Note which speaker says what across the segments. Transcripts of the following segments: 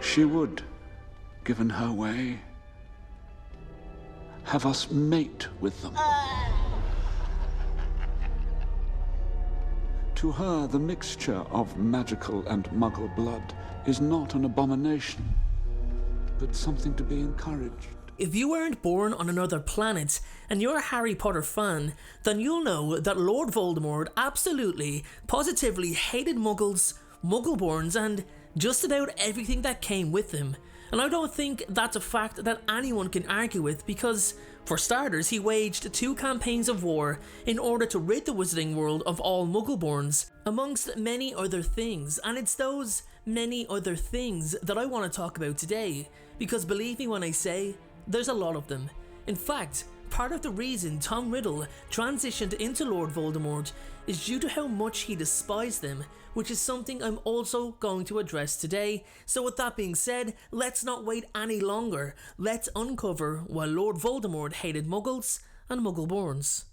Speaker 1: She would, given her way, have us mate with them. To her, the mixture of magical and muggle blood is not an abomination, but something to be encouraged.
Speaker 2: If you weren't born on another planet and you're a Harry Potter fan, then you'll know that Lord Voldemort absolutely, positively hated muggles, muggleborns, and just about everything that came with them. And I don't think that's a fact that anyone can argue with, because, for starters, he waged 2 campaigns of war in order to rid the wizarding world of all Muggleborns, amongst many other things, and it's those many other things that I want to talk about today, because believe me when I say, there's a lot of them. In fact, part of the reason Tom Riddle transitioned into Lord Voldemort is due to how much he despised them, which is something I'm also going to address today. So with that being said, let's not wait any longer. Let's uncover why Lord Voldemort hated Muggles and Muggleborns.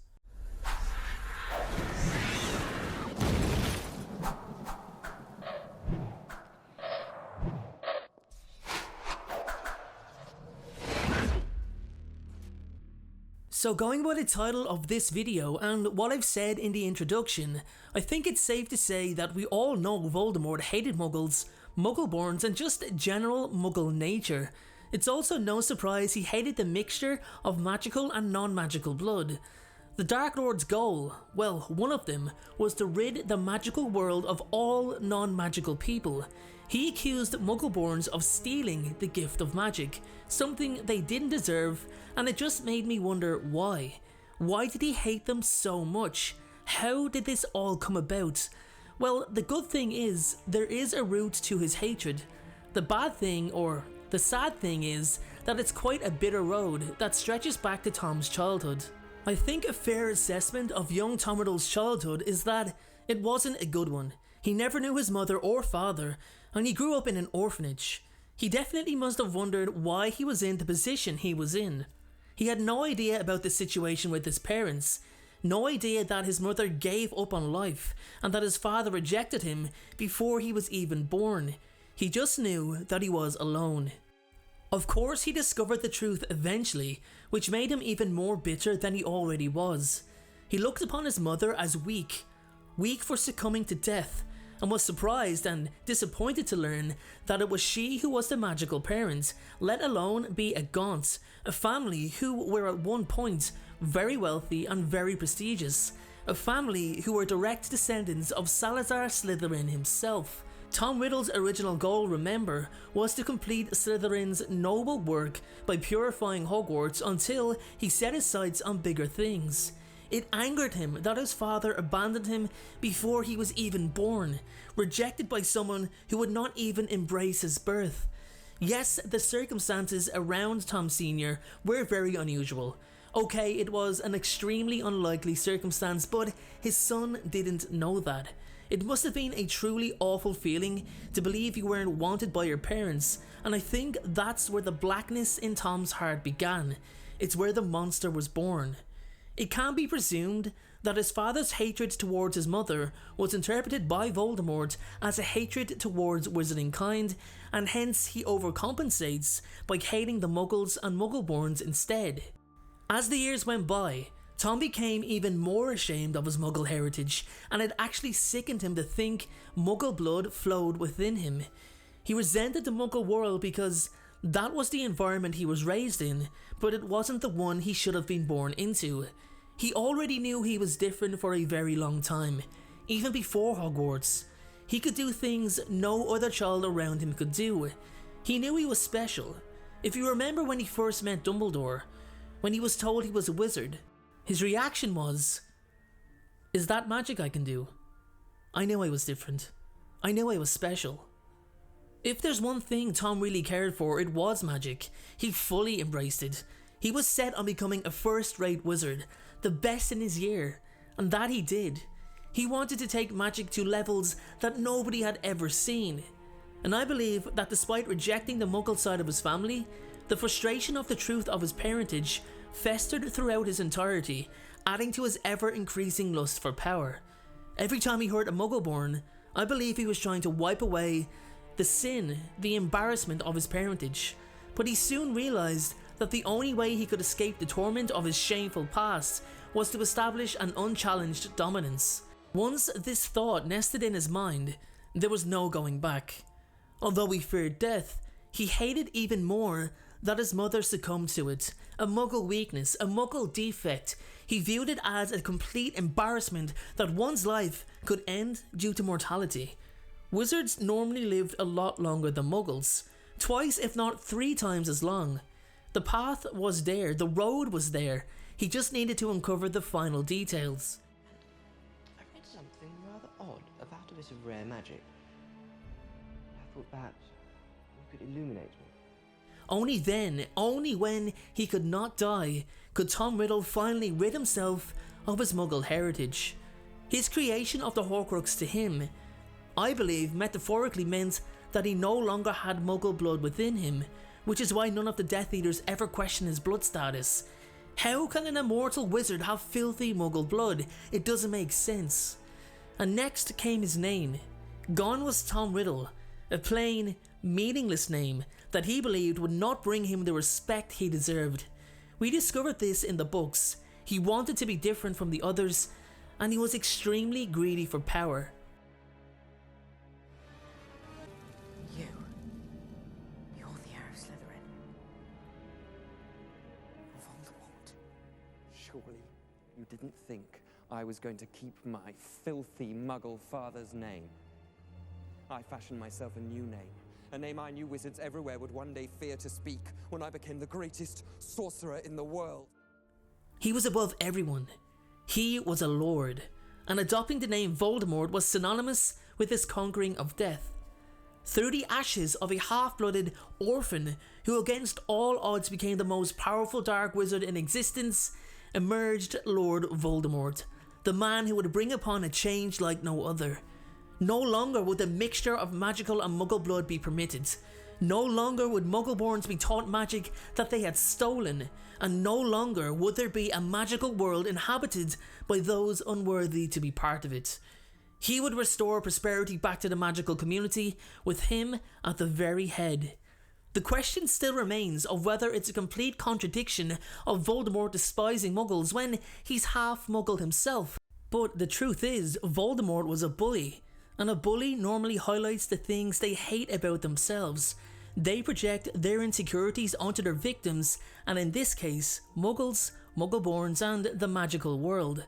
Speaker 2: So going by the title of this video and what I've said in the introduction, I think it's safe to say that we all know Voldemort hated Muggles, Muggleborns, and just general Muggle nature. It's also no surprise he hated the mixture of magical and non-magical blood. The Dark Lord's goal, well, one of them, was to rid the magical world of all non-magical people. He accused Muggleborns of stealing the gift of magic, something they didn't deserve, and it just made me wonder why. Why did he hate them so much? How did this all come about? Well, the good thing is, there is a root to his hatred. The bad thing, or the sad thing, is that it's quite a bitter road that stretches back to Tom's childhood. I think a fair assessment of young Tom Riddle's childhood is that it wasn't a good one. He never knew his mother or father, and he grew up in an orphanage. He definitely must have wondered why he was in the position he was in. He had no idea about the situation with his parents, no idea that his mother gave up on life, and that his father rejected him before he was even born. He just knew that he was alone. Of course, he discovered the truth eventually, which made him even more bitter than he already was. He looked upon his mother as weak for succumbing to death, and was surprised and disappointed to learn that it was she who was the magical parent, let alone be a Gaunt, a family who were at one point very wealthy and very prestigious, a family who were direct descendants of Salazar Slytherin himself. Tom Riddle's original goal, remember, was to complete Slytherin's noble work by purifying Hogwarts until he set his sights on bigger things. It angered him that his father abandoned him before he was even born, rejected by someone who would not even embrace his birth. Yes, the circumstances around Tom Sr. were very unusual. Okay, it was an extremely unlikely circumstance, but his son didn't know that. It must have been a truly awful feeling to believe you weren't wanted by your parents, and I think that's where the blackness in Tom's heart began. It's where the monster was born. It can be presumed that his father's hatred towards his mother was interpreted by Voldemort as a hatred towards wizarding kind, and hence he overcompensates by hating the Muggles and Muggleborns instead. As the years went by, Tom became even more ashamed of his Muggle heritage, and it actually sickened him to think Muggle blood flowed within him. He resented the Muggle world because that was the environment he was raised in, but it wasn't the one he should have been born into. He already knew he was different for a very long time, even before Hogwarts. He could do things no other child around him could do. He knew he was special. If you remember when he first met Dumbledore, when he was told he was a wizard, his reaction was, "Is that magic I can do?" I knew I was different. I knew I was special. If there's one thing Tom really cared for, it was magic. He fully embraced it. He was set on becoming a first-rate wizard, the best in his year, and that he did. He wanted to take magic to levels that nobody had ever seen. And I believe that despite rejecting the Muggle side of his family, the frustration of the truth of his parentage festered throughout his entirety, adding to his ever-increasing lust for power. Every time he heard a Muggleborn, I believe he was trying to wipe away the sin, the embarrassment of his parentage. But he soon realised that the only way he could escape the torment of his shameful past was to establish an unchallenged dominance. Once this thought nested in his mind, there was no going back. Although he feared death, he hated even more that his mother succumbed to it, a muggle weakness, a muggle defect. He viewed it as a complete embarrassment that one's life could end due to mortality. Wizards normally lived a lot longer than muggles, twice if not 3 times as long. The path was there, the road was there, he just needed to uncover the final details.
Speaker 3: I read something rather odd about a bit of rare magic. I thought perhaps you could illuminate me.
Speaker 2: Only then, only when he could not die, could Tom Riddle finally rid himself of his muggle heritage. His creation of the Horcrux to him, I believe, metaphorically meant that he no longer had muggle blood within him, which is why none of the Death Eaters ever question his blood status. How can an immortal wizard have filthy muggle blood? It doesn't make sense. And next came his name. Gone was Tom Riddle, a plain, meaningless name that he believed would not bring him the respect he deserved. We discovered this in the books. He wanted to be different from the others, and he was extremely greedy for power.
Speaker 3: You're the heir of Slytherin. Voldemort. Surely you didn't think I was going to keep my filthy muggle father's name. I fashioned myself a new name. A name I knew wizards everywhere would one day fear to speak when I became the greatest sorcerer in the world.
Speaker 2: He was above everyone. He was a lord, and adopting the name Voldemort was synonymous with his conquering of death. Through the ashes of a half-blooded orphan who against all odds became the most powerful dark wizard in existence, emerged Lord Voldemort, the man who would bring upon a change like no other. No longer would the mixture of magical and muggle blood be permitted. No longer would Muggleborns be taught magic that they had stolen, and no longer would there be a magical world inhabited by those unworthy to be part of it. He would restore prosperity back to the magical community, with him at the very head. The question still remains of whether it's a complete contradiction of Voldemort despising Muggles when he's half Muggle himself. But the truth is, Voldemort was a bully. And a bully normally highlights the things they hate about themselves. They project their insecurities onto their victims, and in this case, Muggles, Muggleborns, and the magical world.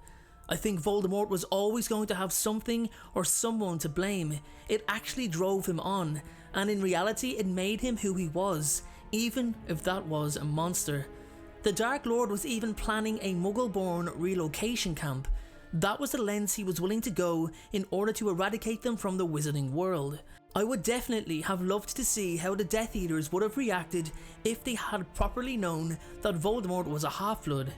Speaker 2: I think Voldemort was always going to have something or someone to blame. It actually drove him on, and in reality it made him who he was, even if that was a monster. The Dark Lord was even planning a Muggleborn relocation camp. That was the lengths he was willing to go in order to eradicate them from the wizarding world. I would definitely have loved to see how the Death Eaters would have reacted if they had properly known that Voldemort was a half-blood.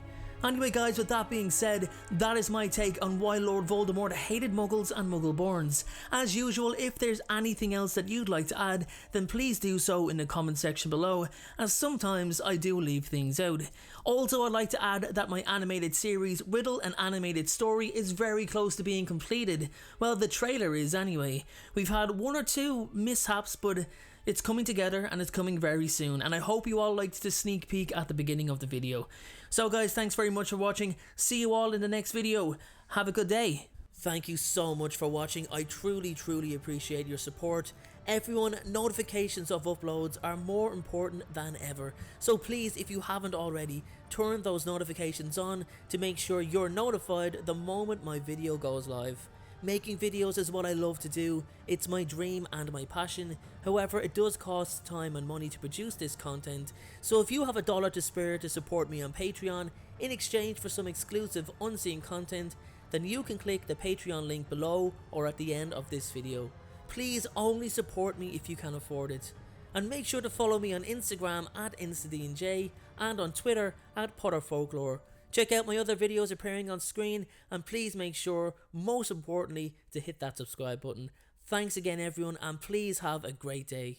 Speaker 2: Anyway guys, with that being said, that is my take on why Lord Voldemort hated Muggles and Muggleborns. As usual, if there's anything else that you'd like to add, then please do so in the comment section below, as sometimes I do leave things out. Also, I'd like to add that my animated series, Riddle and Animated Story, is very close to being completed. Well, the trailer is anyway. We've had 1 or 2 mishaps, but it's coming together and it's coming very soon, and I hope you all liked the sneak peek at the beginning of the video. So guys, thanks very much for watching. See you all in the next video. Have a good day. Thank you so much for watching. I truly appreciate your support. Everyone, notifications of uploads are more important than ever. So please, if you haven't already, turn those notifications on to make sure you're notified the moment my video goes live. Making videos is what I love to do. It's my dream and my passion. However, it does cost time and money to produce this content. So if you have $1 to spare to support me on Patreon in exchange for some exclusive unseen content, then you can click the Patreon link below or at the end of this video. Please only support me if you can afford it. And make sure to follow me on Instagram at InstaDNJ and on Twitter at PotterFolklore. Check out my other videos appearing on screen, and please make sure, most importantly, to hit that subscribe button. Thanks again everyone, and please have a great day.